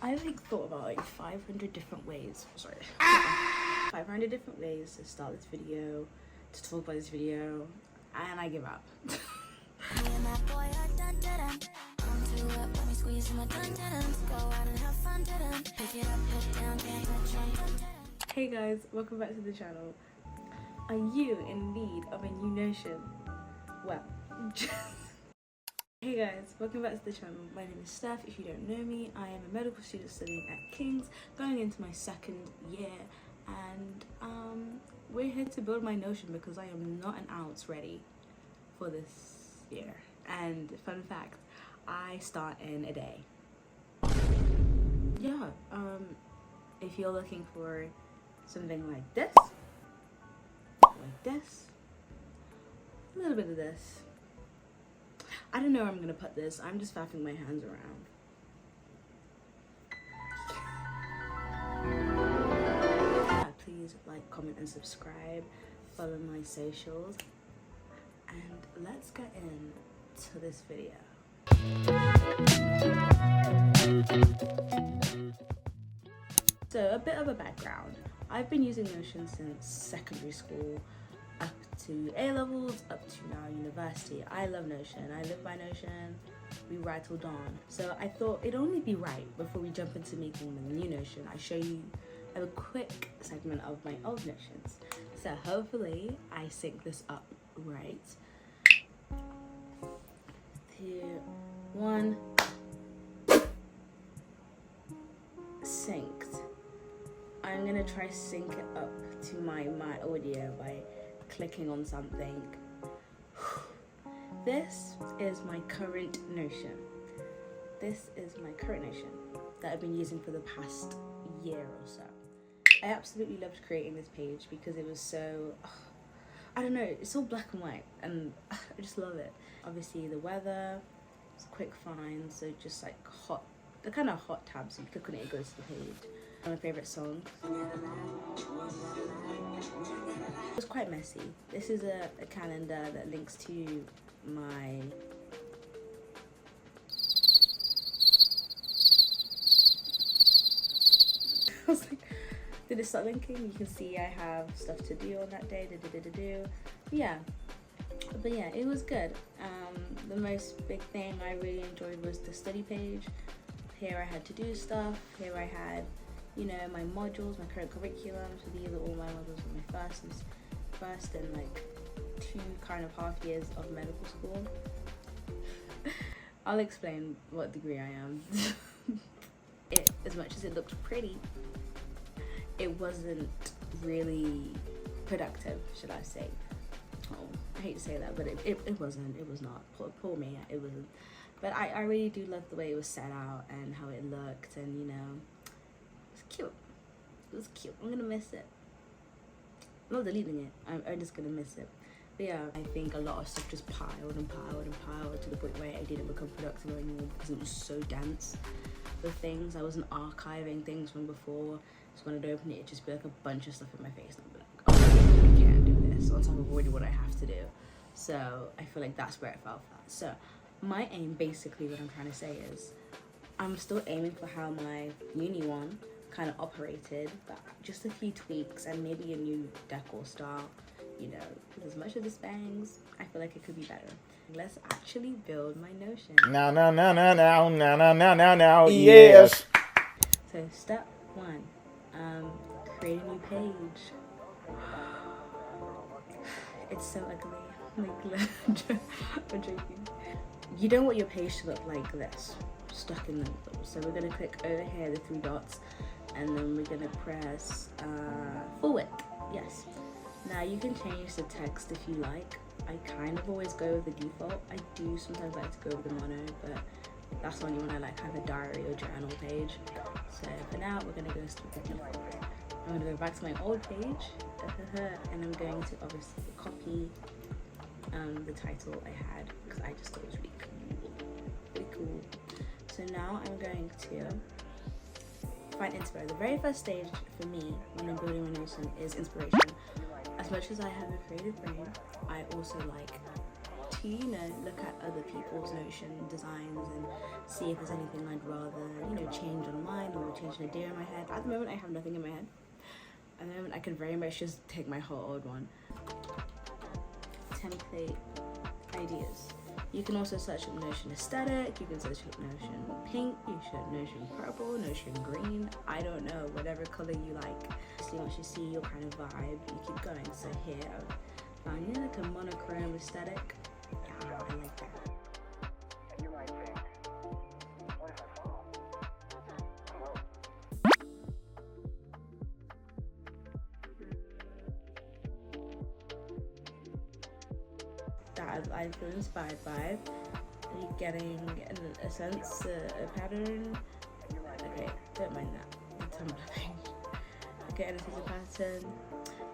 I like thought about like 500 different ways, 500 different ways to start this video, to talk about this video, and I give up. Hey guys, welcome back to the channel. Are you in need of a new Notion? Well, hey guys, welcome back to the channel. My name is Steph. If you don't know me, I am a medical student studying at King's, going into my second year, and we're here to build my Notion because I am not an ounce ready for this year. And fun fact, I start in a day. Yeah, if you're looking for something like this, a little bit of this. I don't know where I'm gonna put this. I'm just faffing my hands around. Yeah, please like, comment, and subscribe. Follow my socials, and let's get into this video. So a bit of a background. I've been using Notion since secondary school, up to A-levels, up to now university. I love Notion. I live by Notion. We ride till dawn. So I thought it'd only be right before we jump into making the new Notion, I show you a quick segment of my old Notions. So hopefully I sync this up right. 2, 1, synced. I'm gonna try sync it up to my audio by clicking on something. This is my current Notion. This is my current Notion that I've been using for the past year or so. I absolutely loved creating this page because it was so, I don't know, it's all black and white and I just love it. Obviously the weather, it's quick find, so just like the kind of hot tabs, you click on it, it goes to the page. My favourite song. It was quite messy. This is a calendar that links to my I was like, did it start linking? You can see I have stuff to do on that day. Yeah, but yeah, it was good. The most big thing I really enjoyed was the study page. Here I had to do stuff. Here I had, you know, my modules, my current curriculum. So these are all my modules for my first and like 2.5 years of medical school. I'll explain what degree I am. As much as it looked pretty, it wasn't really productive, should I say. Oh, I hate to say that, but it wasn't. It was not. Poor me, it wasn't. But I really do love the way it was set out and how it looked, and you know, it's cute. It was cute. I'm gonna miss it. I'm not deleting it. I'm just gonna miss it. But yeah, I think a lot of stuff just piled to the point where it didn't become productive anymore because it was so dense with things. I wasn't archiving things from before, so when I'd open it, it'd just be like a bunch of stuff in my face, and I'd be like, oh, I can't do this once I've avoided what I have to do. So I feel like that's where it fell flat. So my aim, basically, what I'm trying to say is, I'm still aiming for how my uni one kind of operated, but just a few tweaks and maybe a new decor style, you know, with as much of the spangs, I feel like it could be better. Let's actually build my Notion. Now, yes. So step 1, create a new page. It's so ugly, like, I'm joking. You don't want your page to look like this, stuck in the middle. So we're gonna click over here, the 3 dots, and then we're gonna press full width, yes. Now you can change the text if you like. I kind of always go with the default. I do sometimes like to go with the mono, but that's only when I like have a diary or journal page. So for now, we're gonna go with the default. I'm gonna go back to my old page, and I'm going to obviously copy the title I had because I just thought it was really cool. So now I'm going to find inspo. The very first stage for me when I'm building my Notion is inspiration. As much as I have a creative brain, I also like to to, you know, look at other people's Notion designs and see if there's anything I'd rather, you know, change on mine or change an idea in my head. At the moment, I have nothing in my head. At the moment, I can very much just take my whole old one. Template ideas. You can also search up Notion aesthetic, you can search up Notion pink, you should Notion purple, Notion green, I don't know, whatever color you like. See, once you see your kind of vibe, you keep going. So here, I found like a monochrome aesthetic. Yeah, I like that. You might think, what if I fall? That I feel inspired by. Are you getting a sense, a pattern? Okay, don't mind that. It's something. Okay, and this is a pattern.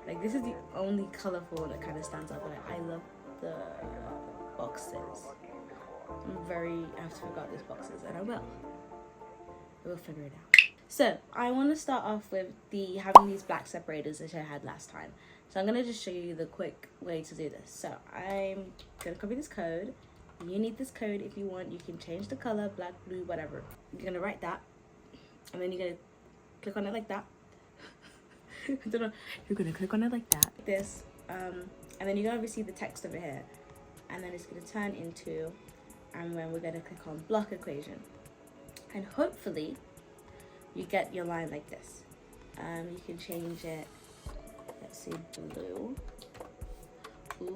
Like, this is the only colorful that kind of stands out. Like, I love the boxes. I have to figure out these boxes, and I will. We'll figure it out. So I want to start off with having these black separators which I had last time. So I'm gonna just show you the quick way to do this. So I'm gonna copy this code. You need this code if you want. You can change the color, black, blue, whatever. You're gonna write that, and then you're gonna click on it like that. I don't know. You're gonna click on it like that, like this, and then you're gonna receive the text over here, and then it's gonna turn into, and then we're gonna click on block equation, and hopefully you get your line like this. You can change it. Let's say blue. Or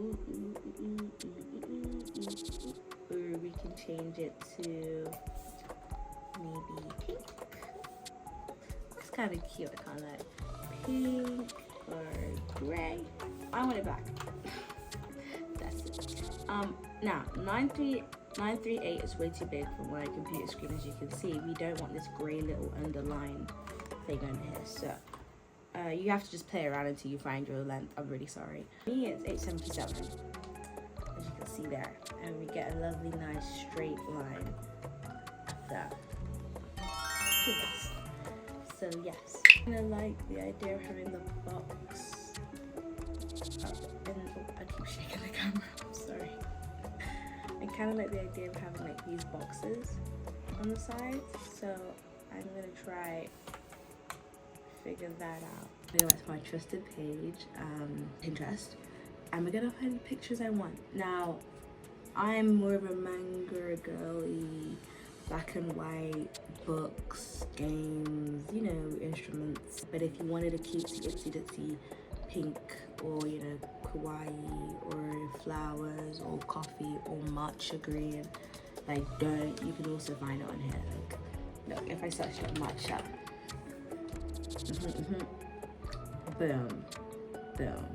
we can change it to maybe pink. It's kind of cute. I kind of like pink or gray. I want it black. That's it. Now 938 is way too big for my computer screen. As you can see, we don't want this gray little underline thing under here. So you have to just play around until you find your length. I'm really sorry. For me, it's 877, as you can see there, and we get a lovely, nice straight line there. So yes, I kind of like the idea of having the box up, and I keep shaking the camera. I'm sorry. I kind of like the idea of having like these boxes on the sides. So I'm gonna try figure that out. I'm gonna go back to my trusted page, Pinterest, and we're gonna find the pictures I want. Now, I'm more of a manga girly, black and white, books, games, you know, instruments. But if you wanted a cutesy itsy bitsy pink, or you know, kawaii, or flowers, or coffee, or matcha green, like you can also find it on here. Like, look, if I search up matcha. Boom, boom.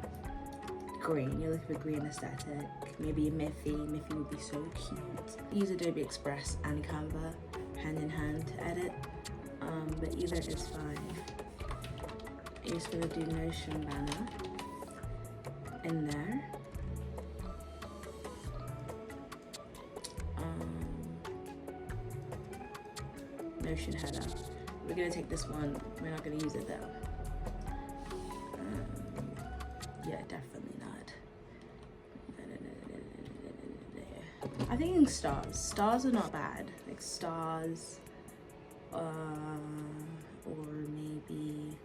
Green, you're looking for green aesthetic. Maybe a Miffy would be so cute. Use Adobe Express and Canva hand in hand to edit, but either is fine. You're just gonna do Notion banner in there. Notion header. We're gonna take this one. We're not gonna use it though. Yeah, definitely not. I think stars. Stars are not bad. Like stars, or maybe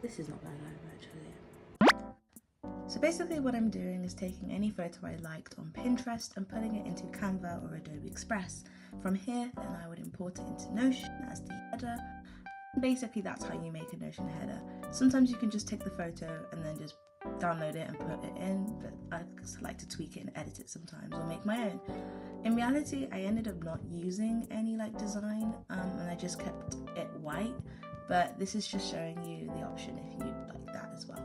this is not bad either, actually. So basically what I'm doing is taking any photo I liked on Pinterest and putting it into Canva or Adobe Express. From here, then I would import it into Notion as the header. Basically, that's how you make a Notion header. Sometimes you can just take the photo and then just download it and put it in, but I just like to tweak it and edit it sometimes or make my own. In reality, I ended up not using any like design, and I just kept it white, but this is just showing you the option if you'd like that as well.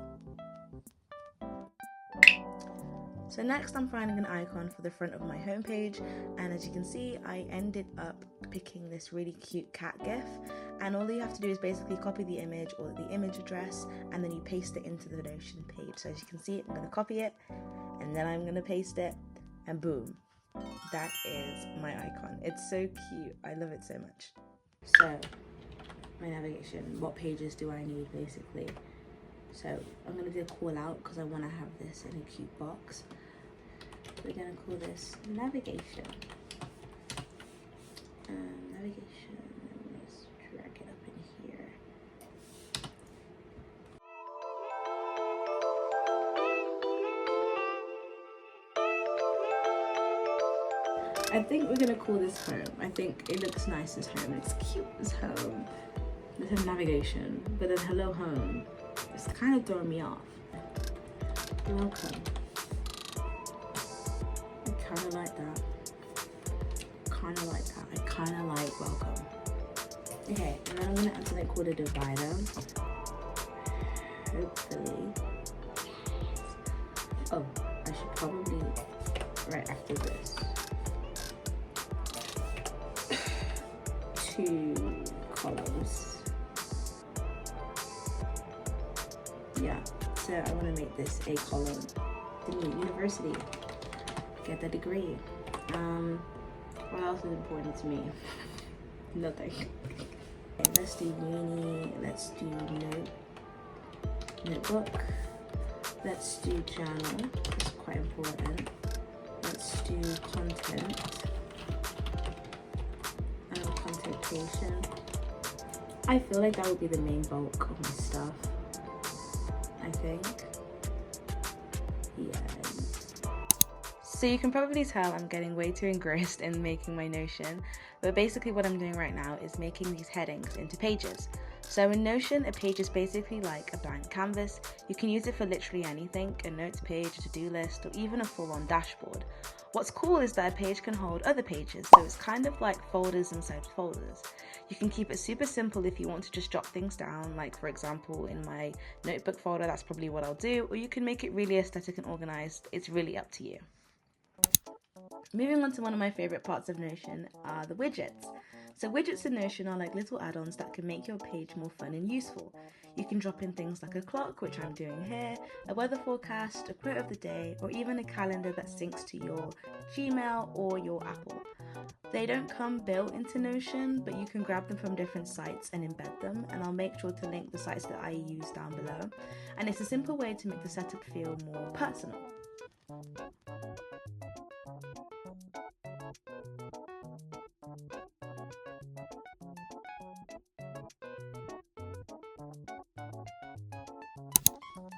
So next I'm finding an icon for the front of my homepage, and as you can see, I ended up picking this really cute cat gif, and all you have to do is basically copy the image or the image address, and then you paste it into the Notion page. So as you can see, I'm going to copy it, and then I'm going to paste it, and boom, that is my icon. It's so cute. I love it so much. So my navigation, what pages do I need basically? So I'm going to do a call out because I want to have this in a cute box. We're gonna call this navigation. Navigation. Let's drag it up in here. I think we're gonna call this home. I think it looks nice as home. It's cute as home. It says navigation, but then hello home. It's kind of throwing me off. Welcome. I kind of like that. Kind of like that. I kind of like welcome. Okay, and then I'm gonna add something called a divider. Hopefully. Oh, I should probably right after this. 2 columns. Yeah, so I want to make this a column. The new university. Get the degree. What else is important to me? Nothing. Okay, let's do uni. Let's do notebook. Let's do journal. It's quite important. Let's do content. Consultation. I feel like that would be the main bulk of my stuff. I think. Yeah. So you can probably tell I'm getting way too engrossed in making my Notion, but basically what I'm doing right now is making these headings into pages. So in Notion, a page is basically like a blank canvas. You can use it for literally anything, a notes page, a to-do list, or even a full-on dashboard. What's cool is that a page can hold other pages, so it's kind of like folders inside folders. You can keep it super simple if you want to just jot things down, like for example in my notebook folder, that's probably what I'll do, or you can make it really aesthetic and organized. It's really up to you. Moving on to one of my favorite parts of Notion are the widgets. So widgets in Notion are like little add-ons that can make your page more fun and useful. You can drop in things like a clock, which I'm doing here, a weather forecast, a quote of the day, or even a calendar that syncs to your Gmail or your Apple. They don't come built into Notion, but you can grab them from different sites and embed them, and I'll make sure to link the sites that I use down below. And it's a simple way to make the setup feel more personal.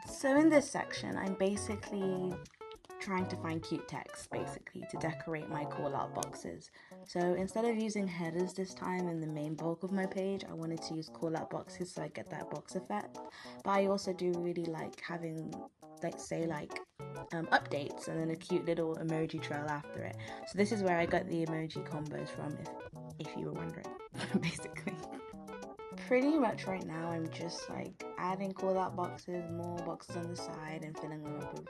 So in this section, I'm basically trying to find cute text, basically, to decorate my call-out boxes. So instead of using headers this time in the main bulk of my page, I wanted to use call-out boxes so I get that box effect. But I also do really like having, updates and then a cute little emoji trail after it. So this is where I got the emoji combos from, if you were wondering, basically. Pretty much right now I'm just like adding call out boxes, more boxes on the side, and filling them up with,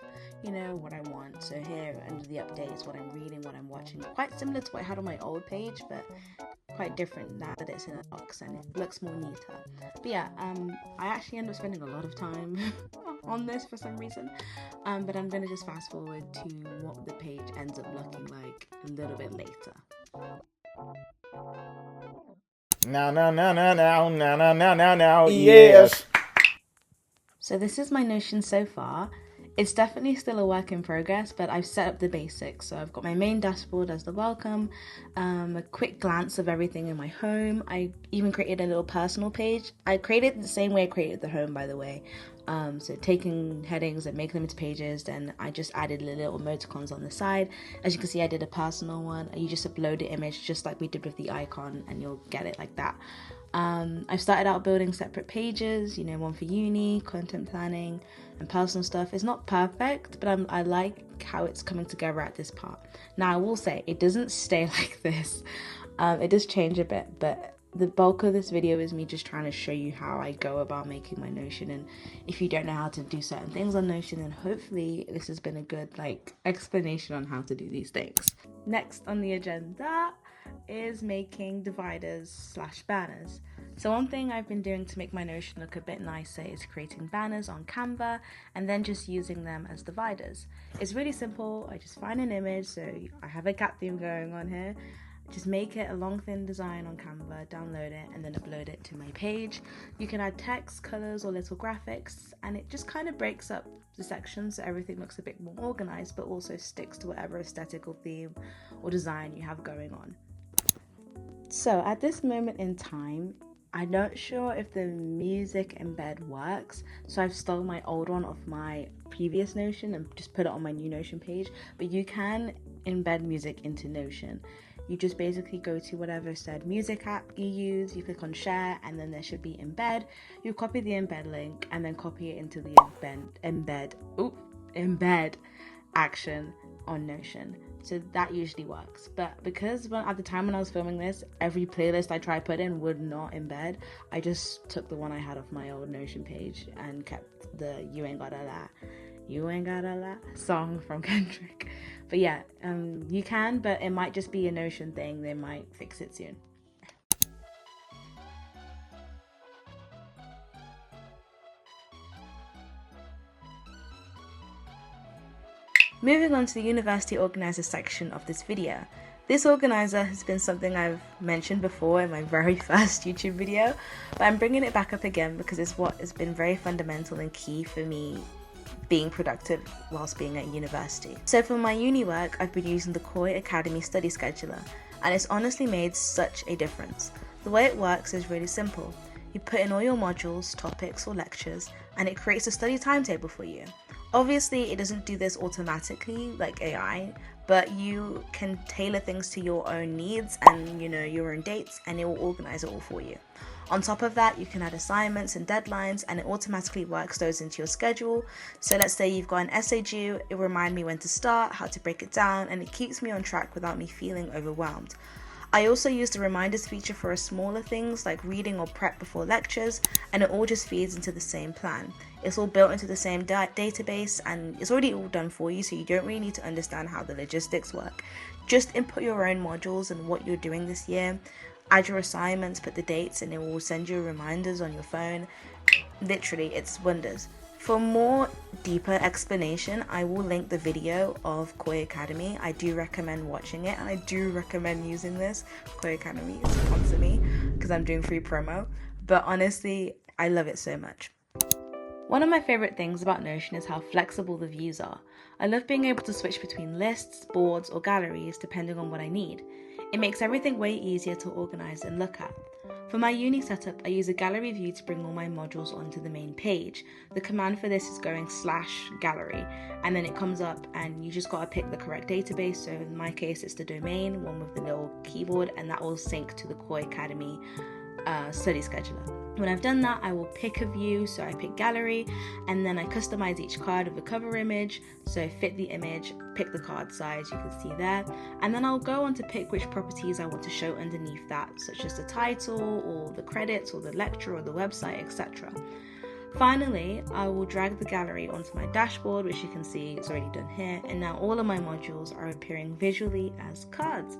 what I want. So here under the updates, what I'm reading, what I'm watching, quite similar to what I had on my old page, but quite different now that it's in a box and it looks more neater. But yeah, I actually end up spending a lot of time on this for some reason, but I'm gonna just fast forward to what the page ends up looking like a little bit later. Now, yes. So this is my Notion so far. It's definitely still a work in progress, but I've set up the basics. So I've got my main dashboard as the welcome, a quick glance of everything in my home. I even created a little personal page. I created it the same way I created the home, by the way. So taking headings and making them into pages, then I just added little emoticons on the side. As you can see, I did a personal one. You just upload the image just like we did with the icon and you'll get it like that. I've started out building separate pages, one for uni, content planning, and personal stuff. It's not perfect, but I like how it's coming together at this part. Now, I will say, it doesn't stay like this. It does change a bit, but the bulk of this video is me just trying to show you how I go about making my Notion. And if you don't know how to do certain things on Notion, then hopefully this has been a good explanation on how to do these things. Next on the agenda is making dividers/banners. So one thing I've been doing to make my Notion look a bit nicer is creating banners on Canva and then just using them as dividers. It's really simple. I just find an image, so I have a cat theme going on here. Just make it a long thin design on Canva, download it, and then upload it to my page. You can add text, colors, or little graphics, and it just kind of breaks up the sections so everything looks a bit more organized, but also sticks to whatever aesthetic or theme or design you have going on. So at this moment in time, I'm not sure if the music embed works, so I've stolen my old one off my previous Notion and just put it on my new Notion page. But you can embed music into Notion. You just basically go to whatever said music app you use, you click on share, and then there should be embed. You copy the embed link and then copy it into the embed action on Notion. So that usually works. But because at the time when I was filming this, every playlist I tried put in would not embed, I just took the one I had off my old Notion page and kept the You Ain't Gotta Lie song from Kendrick. But yeah, you can, but it might just be a Notion thing. They might fix it soon. Moving on to the University Organizer section of this video. This organizer has been something I've mentioned before in my very first YouTube video, but I'm bringing it back up again because it's what has been very fundamental and key for me being productive whilst being at university. So for my uni work, I've been using the Koi Academy study scheduler, and it's honestly made such a difference. The way it works is really simple. You put in all your modules, topics, or lectures, and it creates a study timetable for you. Obviously, it doesn't do this automatically like AI, but you can tailor things to your own needs and your own dates, and it will organize it all for you. On top of that, you can add assignments and deadlines, and it automatically works those into your schedule. So let's say you've got an essay due, it will remind me when to start, how to break it down, and it keeps me on track without me feeling overwhelmed. I also use the reminders feature for smaller things like reading or prep before lectures, and it all just feeds into the same plan. It's all built into the same database, and it's already all done for you, so you don't really need to understand how the logistics work. Just input your own modules and what you're doing this year, add your assignments, put the dates, and it will send you reminders on your phone. Literally, it's wonders. For more deeper explanation, I will link the video of Koi Academy. I do recommend watching it, and I do recommend using this. Koi Academy is sponsoring me because I'm doing free promo, but honestly, I love it so much. One of my favorite things about Notion is how flexible the views are. I love being able to switch between lists, boards, or galleries depending on what I need. It makes everything way easier to organize and look at. For my uni setup, I use a gallery view to bring all my modules onto the main page. The command for this is going /gallery, and then it comes up and you just gotta pick the correct database. So in my case, it's the domain, one with the little keyboard, and that will sync to the Koi Academy study scheduler. When I've done that, I will pick a view, so I pick gallery, and then I customize each card with a cover image, so fit the image, pick the card size, you can see there, and then I'll go on to pick which properties I want to show underneath that, such as the title, or the credits, or the lecture, or the website, etc. Finally, I will drag the gallery onto my dashboard, which you can see it's already done here, and now all of my modules are appearing visually as cards.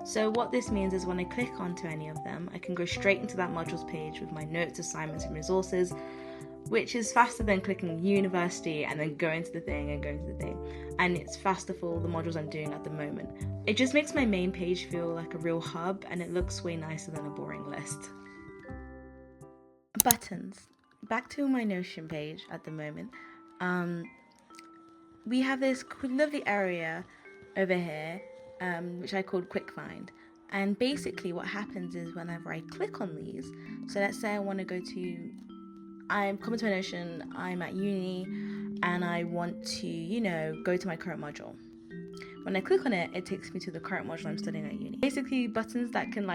So what this means is when I click onto any of them, I can go straight into that modules page with my notes, assignments, and resources, which is faster than clicking university and then going to the thing and going to the thing. And it's faster for the modules I'm doing at the moment. It just makes my main page feel like a real hub, and it looks way nicer than a boring list. Buttons. Back to my Notion page at the moment. We have this lovely area over here, which I called Quick Find. And basically what happens is whenever I click on these, so let's say I want to I'm coming to my Notion, I'm at uni, and I want to, go to my current module. When I click on it, it takes me to the current module I'm studying at uni. Basically buttons that can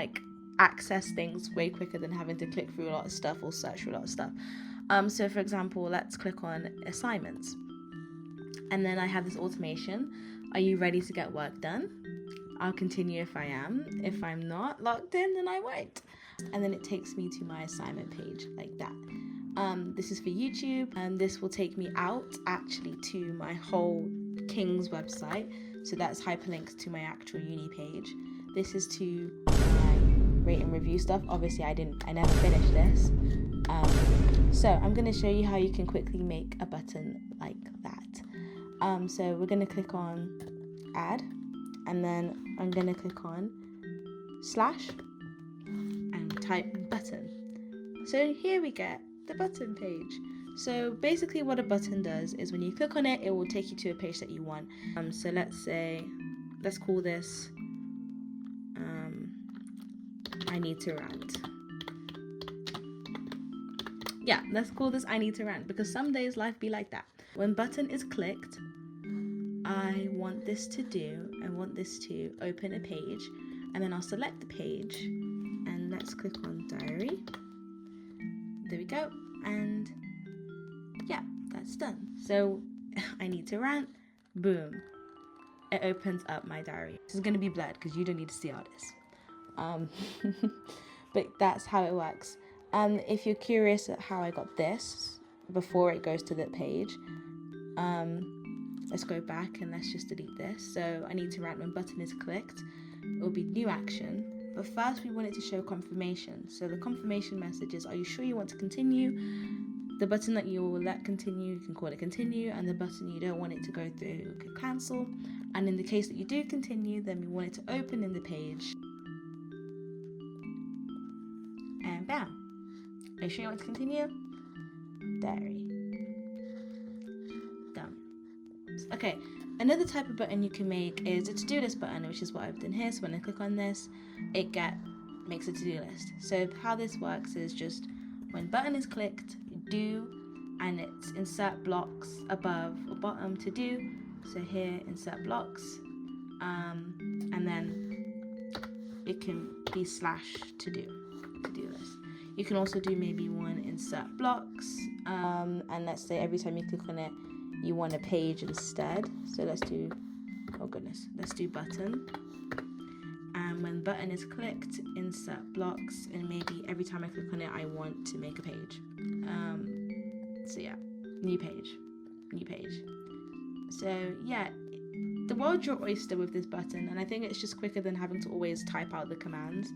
access things way quicker than having to click through a lot of stuff or search through a lot of stuff. So for example, let's click on assignments, and then I have this automation. Are you ready to get work done? I'll continue if I am. If I'm not logged in, then I won't. And then it takes me to my assignment page like that. This is for YouTube, and this will take me out actually to my whole King's website. So that's hyperlinked to my actual uni page. This is to my rate and review stuff. Obviously I never finished this. So I'm going to show you how you can quickly make a button like that. So we're going to click on add, and then I'm going to click on / and type button. So here we get the button page. So basically what a button does is when you click on it, it will take you to a page that you want. So let's call this I need to rant. Yeah, let's call this I need to rant, because some days life be like that. When button is clicked, I want this to open a page, and then I'll select the page and let's click on diary. There we go, and yeah, that's done. So I need to rant, boom, it opens up my diary. This is going to be blurred because you don't need to see all this. But that's how it works. If you're curious at how I got this before it goes to the page, let's go back and let's just delete this. So I need to rant when button is clicked. It will be new action, but first we want it to show confirmation. So the confirmation message is, are you sure you want to continue? The button that you will let continue, you can call it continue, and the button you don't want it to go through, you can cancel. And in the case that you do continue, then we want it to open in the page. And bam. Are you sure you want to continue? Diary. Done. Okay, another type of button you can make is a to-do list button, which is what I've done here. So when I click on this, it makes a to-do list. So how this works is just when button is clicked, do, and it's insert blocks above or bottom to do. So here, insert blocks, and then it can be / to do list. You can also do maybe one insert blocks, and let's say every time you click on it, you want a page instead. So let's do, let's do button. And when button is clicked, insert blocks, and maybe every time I click on it, I want to make a page. So yeah, new page. So yeah, the world's your oyster with this button, and I think it's just quicker than having to always type out the commands.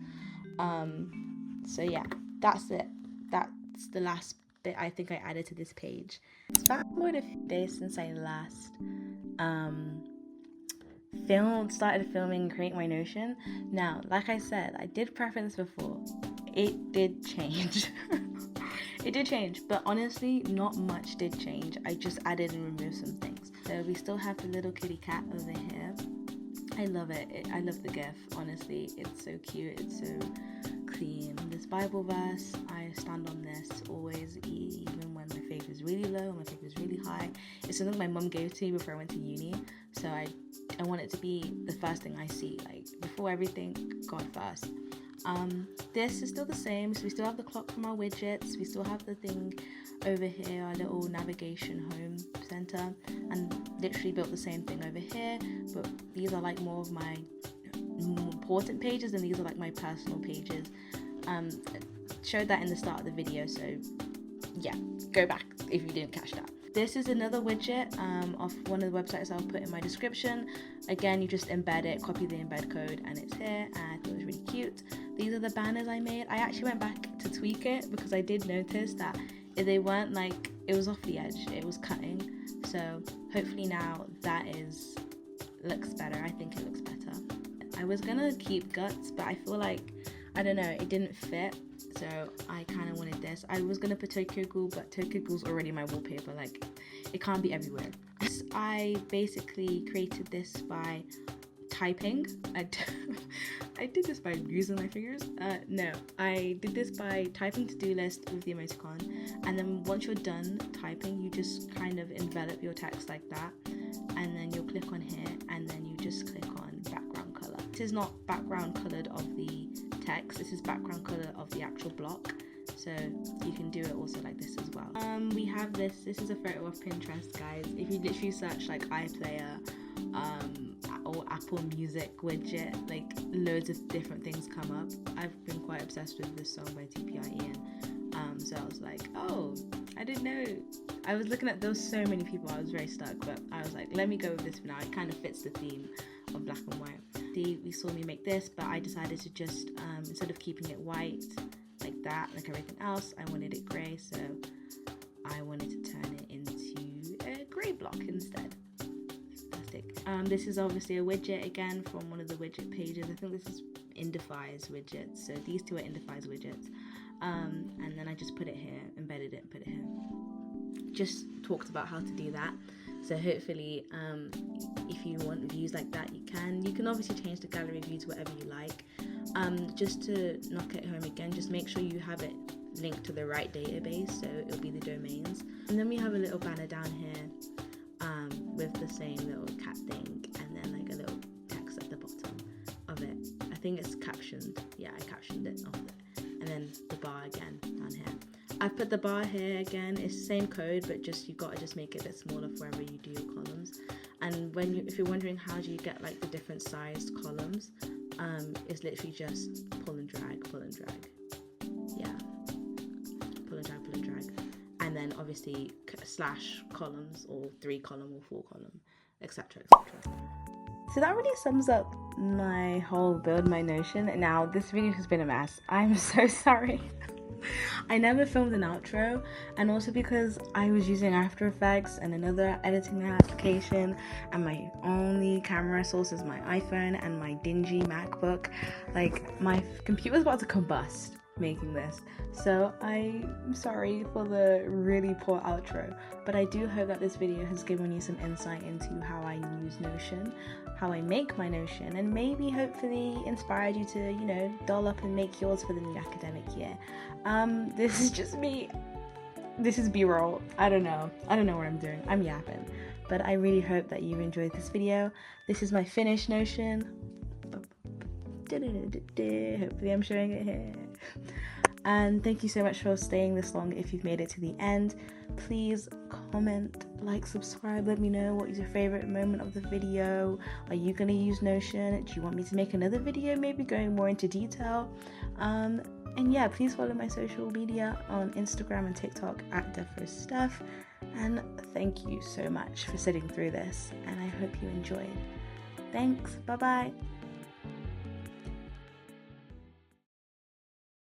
So yeah, that's it. That's the last bit I think I added to this page. It's been more than a few days since I last started filming Create My Notion. Now, like I said, I did preference before. It did change. It did change, but honestly, not much did change. I just added and removed some things. So we still have the little kitty cat over here. I love it. I love the GIF, honestly. It's so cute. It's so clean. This Bible verse, I stand on this always, even when my faith is really low and my faith is really high. It's something my mum gave to me before I went to uni. So I want it to be the first thing I see, like before everything, God first. This is still the same, so we still have the clock from our widgets, we still have the thing over here, our little navigation home center, and literally built the same thing over here, but these are like more of my important pages and these are like my personal pages. Showed that in the start of the video, so yeah, go back if you didn't catch that. This is another widget of one of the websites I'll put in my description. Again, you just embed it, copy the embed code, and it's here, and I thought it was really cute. These are the banners I made. I actually went back to tweak it because I did notice that they weren't like, it was off the edge, it was cutting. So hopefully now that looks better. I think it looks better. I was gonna keep guts, but I feel like, I don't know, it didn't fit. So I kind of wanted this. I was gonna put Tokyo Ghoul, but Tokyo Ghoul's already my wallpaper. Like, it can't be everywhere. I basically created this by typing. I did this by using my fingers. No, I did this by typing to-do list with the emoticon, and then once you're done typing, you just kind of envelop your text like that, and then you'll click on here, and then you just click on background color. This is not background colored of the text, this is background color of the actual block, so you can do it also like this as well. We have this is a photo of Pinterest, guys. If you literally search like iPlayer or Apple Music widget, like loads of different things come up. I've been quite obsessed with this song by TPIE, and so I was like, oh, I didn't know. I was looking at those so many people, I was very stuck, but I was like, let me go with this for now. It kind of fits the theme of black and white. We saw me make this, but I decided to just instead of keeping it white like that, like everything else, I wanted it grey, so I wanted to turn it into a grey block instead. Fantastic. This is obviously a widget again from one of the widget pages. I think this is Indify's widgets, so these two are Indify's widgets. And then I just put it here, embedded it, and put it here. just talked about how to do that. So hopefully if you want views like that, you can obviously change the gallery view to whatever you like. Just to knock it home again, just make sure you have it linked to the right database, so it'll be the domains. And then we have a little banner down here with the same little cat thing, and then like a little text at the bottom of it. I think it's captioned. Yeah, I captioned it off there. And then the bar again down here. I've put the bar here again. It's the same code, but you've got to just make it a bit smaller for wherever you do your columns. And if you're wondering how do you get like the different sized columns, it's literally just pull and drag. Yeah, pull and drag. And then obviously slash columns, or 3 column or 4 column, etc. So that really sums up my whole build my Notion. Now this video has been a mess. I'm so sorry. I never filmed an outro, and also because I was using After Effects and another editing application, and my only camera source is my iPhone and my dingy MacBook. Like, my computer's about to combust making this, so I'm sorry for the really poor outro, but I do hope that this video has given you some insight into how I use Notion, how I make my Notion, and maybe hopefully inspired you to, you know, doll up and make yours for the new academic year. This is just me. This is B-roll. I don't know what I'm doing. I'm yapping. But I really hope that you enjoyed this video. This is my finished Notion. Hopefully I'm showing it here. And thank you so much for staying this long. If you've made it to the end, please comment, like, subscribe. Let me know what is your favorite moment of the video. Are you going to use Notion? Do you want me to make another video, maybe going more into detail? And yeah, please follow my social media on Instagram and TikTok at deffosteph. And thank you so much for sitting through this, and I hope you enjoyed. Thanks. Bye bye.